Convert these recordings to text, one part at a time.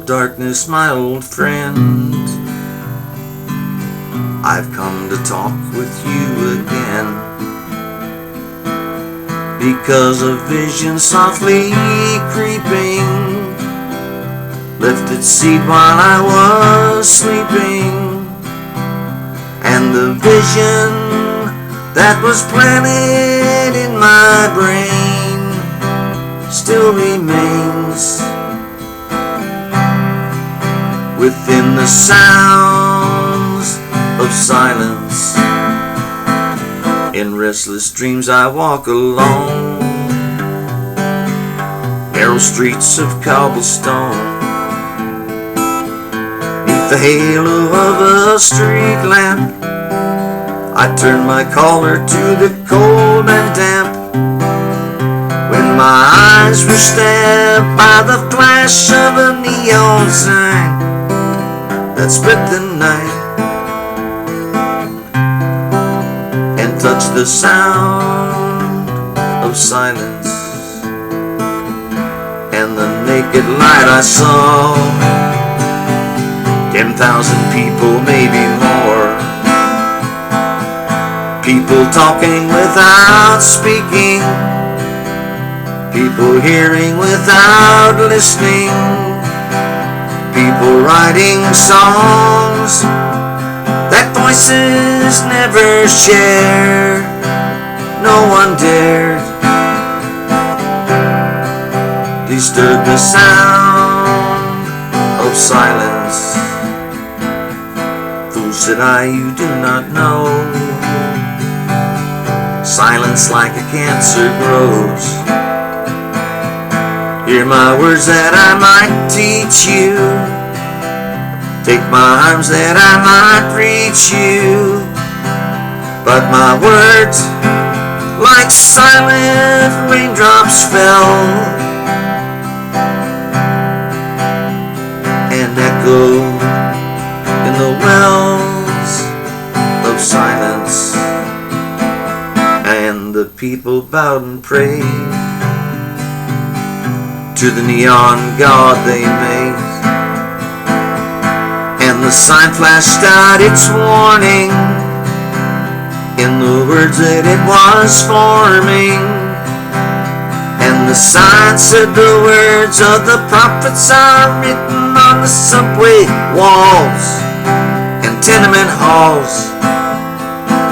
darkness, my old friend. I've come to talk with you again, because a vision softly creeping left its seed while I was sleeping, and the vision that was planted in my brain still remains within the sounds of silence. In restless dreams I walk alone, narrow streets of cobblestone, the halo of a street lamp. I turn my collar to the cold and damp, when my eyes were stabbed by the flash of a neon sign that split the night and touched the sound of silence. And the naked light I saw 10,000 people, maybe more. People talking without speaking, people hearing without listening, people writing songs that voices never share. No one dared disturb the sound of silence. Fool, said I, you do not know. Silence like a cancer grows. Hear my words that I might teach you. Take my arms that I might reach you. But my words, like silent raindrops, fell and echoed in the wells of silence. And the people bowed and prayed to the neon god they made, and the sign flashed out its warning in the words that it was forming. And the sign said the words of the prophets are written on the subway walls and tenement halls,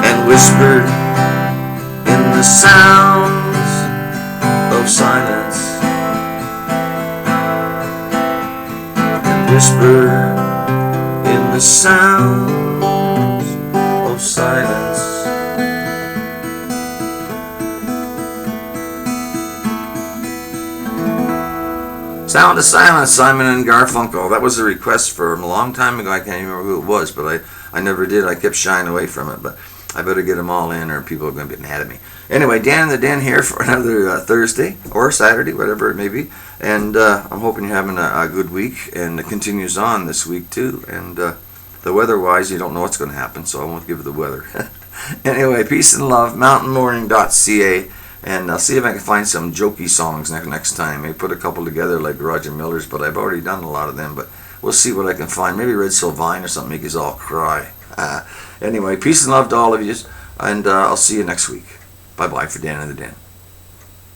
and whispered in the sounds of silence, and whisper in the sounds of silence. Sound of Silence, Simon and Garfunkel. That was a request from a long time ago. I can't even remember who it was, but I never did. I kept shying away from it, but I better get them all in or people are going to be mad at me. Anyway, Dan in the Den here for another Thursday or Saturday, whatever it may be. And I'm hoping you're having a good week, and it continues on this week too. And the weather-wise, you don't know what's going to happen, so I won't give the weather. Anyway, peace and love, mountainmorning.ca. And I'll see if I can find some jokey songs next time. Maybe put a couple together like Roger Miller's, but I've already done a lot of them. But we'll see what I can find. Maybe Red Sylvine or something, make us all cry. Anyway, peace and love to all of you, and I'll see you next week. Bye-bye for Dan in the Den.